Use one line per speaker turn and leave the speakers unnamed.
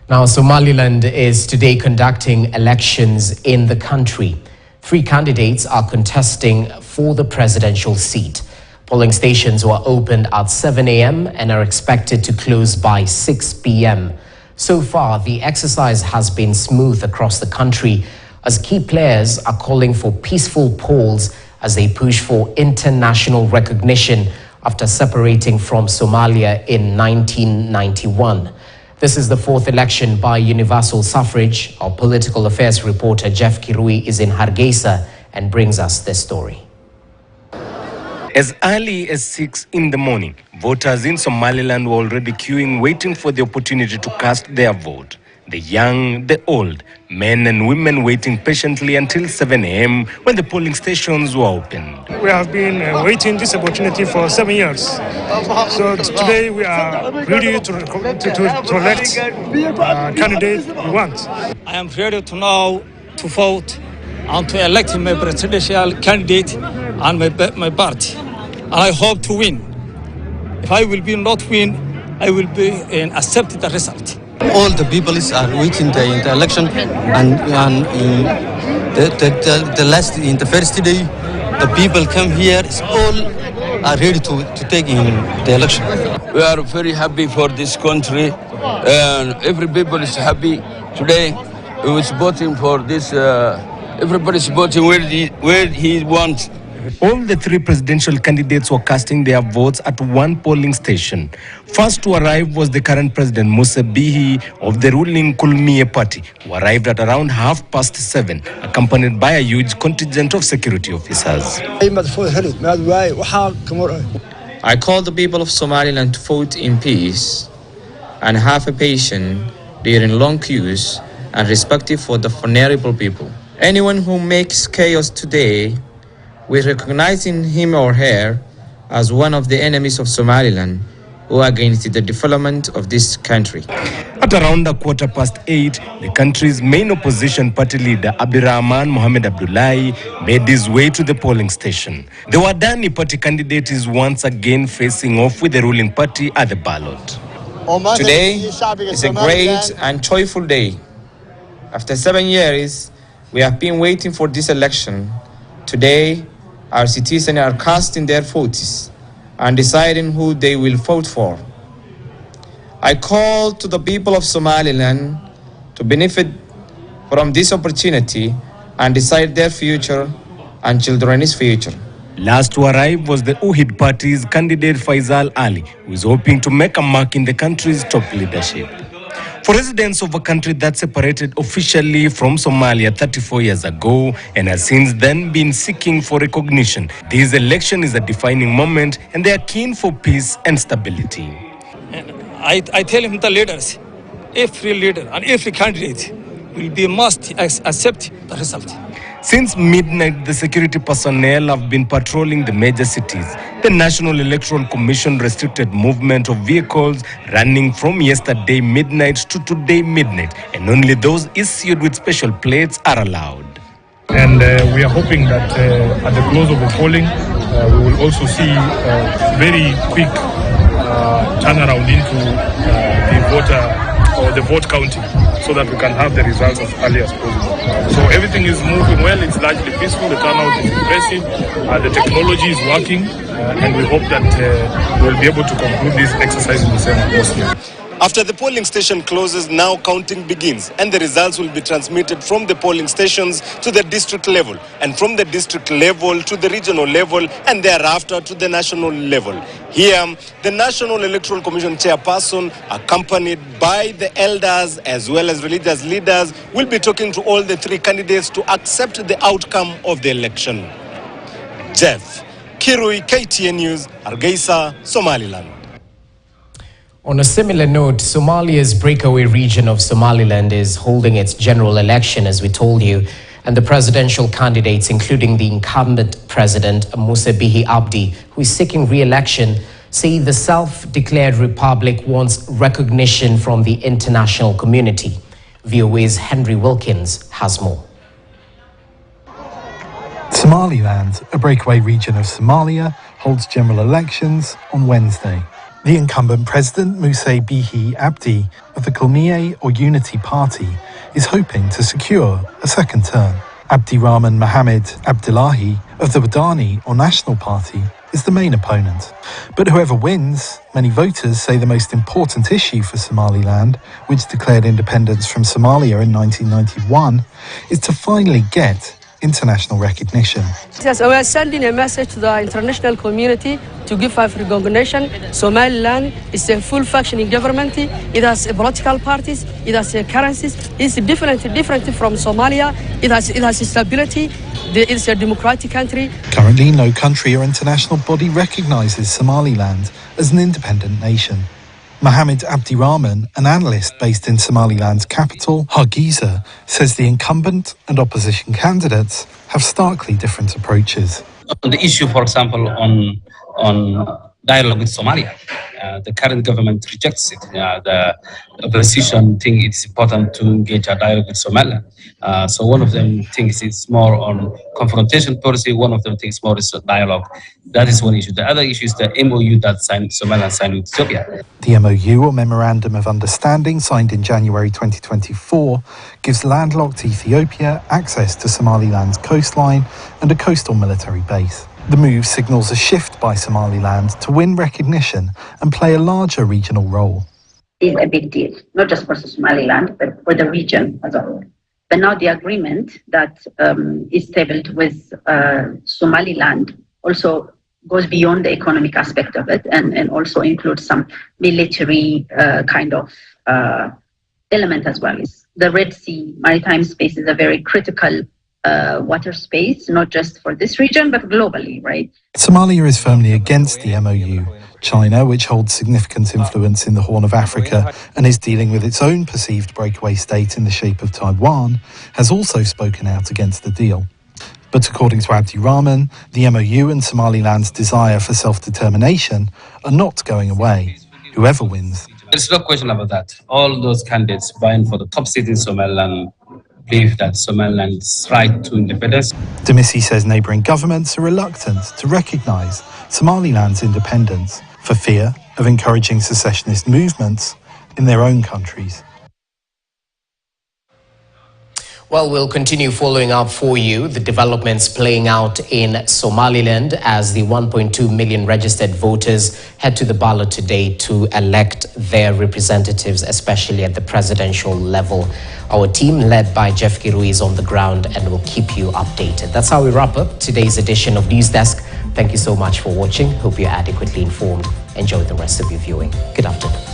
Now, Somaliland is today conducting elections in the country. 3 candidates are contesting for the presidential seat. Polling stations were opened at 7 a.m. and are expected to close by 6 p.m. So far, the exercise has been smooth across the country as key players are calling for peaceful polls as they push for international recognition after separating from Somalia in 1991. This is the 4th election by universal suffrage. Our political affairs reporter Jeff Kirui is in Hargeisa and brings us this story.
As early as 6 in the morning, voters in Somaliland were already queuing, waiting for the opportunity to cast their vote. The young, the old, men and women waiting patiently until 7 a.m. when the polling stations were opened.
We have been waiting this opportunity for 7 years. So today we are ready to elect candidate we want.
I am ready to now to vote and to elect my presidential candidate and my party. And I hope to win. If I will be not win, I will be accept the result.
All the people are waiting in the election, and in the first day, the people come here. All are ready to take in the election.
We are very happy for this country, and every people is happy today. We was voting for this. Everybody's voting where he wants.
All the 3 presidential candidates were casting their votes at one polling station. First to arrive was the current president, Musa Bihi, of the ruling Kulmiye party, who arrived at around 7:30, accompanied by a huge contingent of security officers.
I call the people of Somaliland to vote in peace and have a patience during long queues and respect for the vulnerable people. Anyone who makes chaos today, we're recognizing him or her as one of the enemies of Somaliland who are against the development of this country.
At around 8:15, the country's main opposition party leader, Abdirahman Mohamed Abdullahi, made his way to the polling station. The Wadani party candidate is once again facing off with the ruling party at the ballot.
Today is a great and joyful day. After 7 years, we have been waiting for this election. Today, our citizens are casting their votes and deciding who they will vote for. I call to the people of Somaliland to benefit from this opportunity and decide their future and children's future.
Last to arrive was the Uhid party's candidate Faisal Ali, who is hoping to make a mark in the country's top leadership. For residents of a country that separated officially from Somalia 34 years ago and has since then been seeking for recognition, this election is a defining moment and they are keen for peace and stability.
I tell him the leaders, every leader and every candidate must accept the result.
Since midnight, the security personnel have been patrolling the major cities. The National Electoral Commission restricted movement of vehicles running from yesterday midnight to today midnight, and only those issued with special plates are allowed.
And we are hoping that at the close of the polling, we will also see very quick turnaround into the vote counting, so that we can have the results as early as possible. So everything is moving well, it's largely peaceful, the turnout is impressive, the technology is working, and we hope that we'll be able to conclude this exercise in the same atmosphere.
After the polling station closes, now counting begins, and the results will be transmitted from the polling stations to the district level, and from the district level to the regional level, and thereafter to the national level. Here, the National Electoral Commission chairperson, accompanied by the elders as well as religious leaders, will be talking to all the 3 candidates to accept the outcome of the election. Jeff Kirui, KTN News, Hargeisa, Somaliland.
On a similar note, Somalia's breakaway region of Somaliland is holding its general election, as we told you, and the presidential candidates, including the incumbent president, Musa Bihi Abdi, who is seeking re-election, say the self-declared republic wants recognition from the international community. VOA's Henry Wilkins has more.
Somaliland, a breakaway region of Somalia, holds general elections on Wednesday. The incumbent president, Musa Bihi Abdi, of the Kulmiye or Unity Party, is hoping to secure a second term. Abdirahman Mohamed Abdullahi of the Wadani or National Party is the main opponent. But whoever wins, many voters say the most important issue for Somaliland, which declared independence from Somalia in 1991, is to finally get international recognition.
Yes, we are sending a message to the international community to give us recognition. Somaliland is a full functioning government. It has political parties. It has currencies. It's different from Somalia. It has stability. It's a democratic country.
Currently, no country or international body recognises Somaliland as an independent nation. Mohamed Abdirahman, an analyst based in Somaliland's capital, Hargeisa, says the incumbent and opposition candidates have starkly different approaches.
The issue, for example, on dialogue with Somalia, the current government rejects it. The opposition think it's important to engage a dialogue with Somaliland. So one of them thinks it's more on confrontation policy. One of them thinks more is dialogue. That is one issue. The other issue is the MOU that Somaliland signed with Ethiopia.
The MOU, or Memorandum of Understanding, signed in January 2024, gives landlocked Ethiopia access to Somaliland's coastline and a coastal military base. The move signals a shift by Somaliland to win recognition and play a larger regional role.
It's a big deal, not just for Somaliland, but for the region as a whole. But now the agreement that is tabled with Somaliland also goes beyond the economic aspect of it and also includes some military kind of element as well. The Red Sea maritime space is a very critical water space, not just for this region, but globally, right?
Somalia is firmly against the MOU. China, which holds significant influence in the Horn of Africa and is dealing with its own perceived breakaway state in the shape of Taiwan, has also spoken out against the deal. But according to Abdirahman, the MOU and Somaliland's desire for self-determination are not going away, whoever wins.
There's no question about that. All those candidates vying for the top seat in Somaliland believe that Somaliland's right to independence.
Demisi says neighbouring governments are reluctant to recognise Somaliland's independence for fear of encouraging secessionist movements in their own countries.
Well, we'll continue following up for you the developments playing out in Somaliland as the 1.2 million registered voters head to the ballot today to elect their representatives, especially at the presidential level. Our team, led by Jeff Kirui, is on the ground and will keep you updated. That's how we wrap up today's edition of News Desk. Thank you so much for watching. Hope you're adequately informed. Enjoy the rest of your viewing. Good afternoon.